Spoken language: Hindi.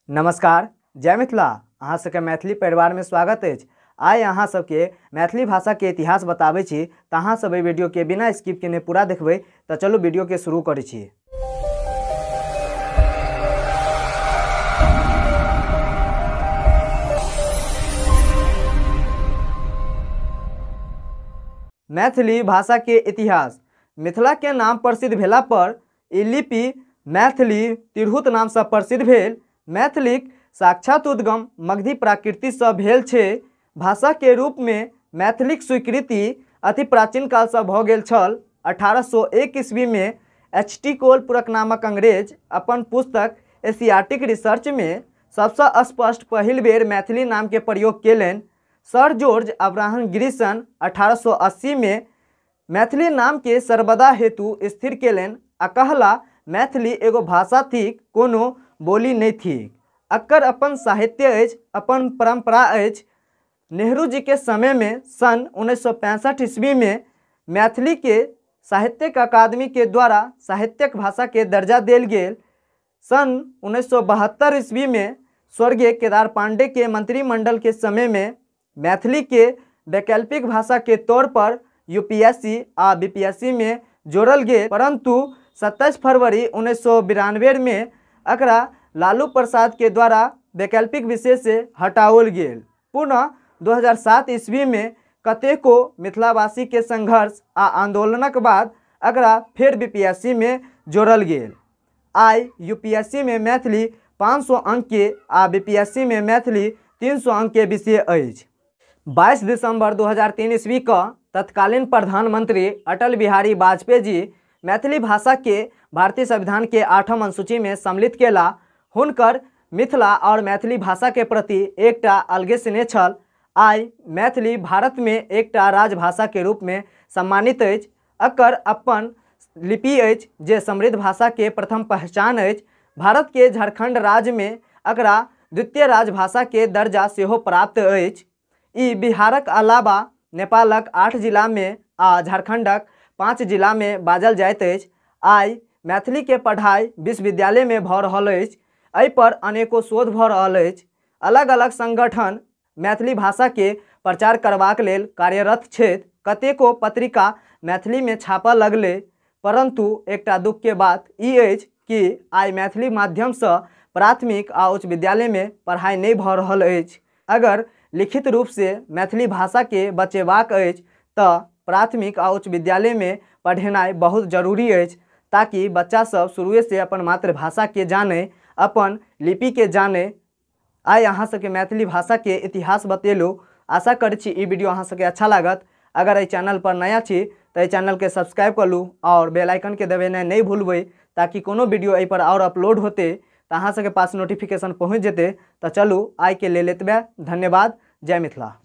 नमस्कार, जय मिथिला। अहाँ सबके मैथिली परिवार में स्वागत है। आइ अहाँ सबके मैथिली भाषा के इतिहास बताबै छी, त अहाँ सब एहि वीडियो के बिना स्किप केने पूरा देखबै। तो चलो वीडियो के शुरू करै छी। मैथिली भाषा के इतिहास। मिथिला के नाम प्रसिद्ध भेला पर ई लिपि मैथिली तिरहुत नाम से प्रसिद्ध भेल। मैथिलीक साक्षात उद्गम मगधी प्राकृति से भेल छै। भाषा के रूप में मैथिलीक स्वीकृति अति प्राचीन काल से भ गेल छल। 1801 ईस्वी में H.T. कोलपुरक नामक अंग्रेज अपन पुस्तक एशियाटिक रिसर्च में सबसे स्पष्ट पहिल बेर मैथिली नाम के प्रयोग केलनि। सर जॉर्ज अब्राहम ग्रिसन 1880 में मैथिली नाम के सर्वदा हेतु स्थिर केलनि आ कहला मैथिली एगो भाषा थिक, कोनो बोली नहीं थिक। अक्कर अपन साहित्य अछि, अपन परंपरा अछि। नेहरू जी के समय में सन 1965 ईस्वी में मैथिली के साहित्यिक अकादमी के द्वारा साहित्यिक भाषा के दर्जा देल गेल। सन 1972 ईस्वी में स्वर्गीय केदार पांडे के मंत्रिमंडल के समय में मैथिली के वैकल्पिक भाषा के तौर पर यूपीएससी आ बीपीएससी में जोड़ल गेल, परंतु 27 फरवरी 1992 में एकरा लालू प्रसाद के द्वारा वैकल्पिक विषय से हटाओल गेल। पुनः 2007 ईस्वी में कतेको मिथिलावासी के संघर्ष आ आंदोलनक बाद एकरा फिर बीपीएससी में जोड़ल गेल। आई यूपीएससी में मैथिली 500 अंक के आ बीपीएससी में मैथिली 300 अंक के विषय अछि। 22 दिसंबर 2003 ईस्वी का तत्कालीन प्रधानमंत्री अटल बिहारी वाजपेयी जी मैथिली भाषा के भारतीय संविधान के 8म अनुसूची में सम्मिलित केला। हुनकर मिथिला और मैथिली भाषा के प्रति एकटा अलगे स्नेह छल। आई मैथिली भारत में एकटा राजभाषा के रूप में सम्मानित अछि। एकर अपन लिपि अछि जे समृद्ध भाषा के प्रथम पहचान अछि। भारत के झारखंड राज्य में एकरा द्वितीय राजभाषा के दर्जा सेहो प्राप्त अछि। ई बिहारक अलावा नेपालक 8 जिला में आ झारखंडक 5 जिला में बाजल जाइत अछि। आई मैथिली के पढ़ाई विश्वविद्यालय में भ रहल अछि। एहि पर अनेको शोध भ रहल अछि। अलग अलग संगठन मैथिली भाषा के प्रचार करबाक लेल कार्यरत छथि। कतेको पत्रिका मैथिली में छापा लगले, परंतु एकटा दुख के बात ई अछि कि आई मैथिली माध्यम से प्राथमिक आ उच्च विद्यालय में पढ़ाई नहीं भ रहल अछि। अगर लिखित रूप से मैथिली भाषा के बचेबाक अछि त प्राथमिक आ उच्च विद्यालय में पढ़ेनाइ बहुत जरूरी अछि, ताकि बच्चा सब शुरुए से अपन मातृभाषा के जाने, अपन लिपि के जाने। आई अहाँ सबके मैथिली भाषा के इतिहास बतेलू। आशा करै छी ई वीडियो अहाँ सबके अच्छा लागत। अगर एहि चैनल पर नया छी तो एहि चैनल के सब्सक्राइब कर लू और बेल आइकन के दबेनाइ नहीं भूलबै, ताकि कोनो वीडियो एहि पर और अपलोड होते तो अहाँ सबके पास नोटिफिकेशन पहुँच जेते। तो चलू आई के लेल एतबे। धन्यवाद। जय मिथिला।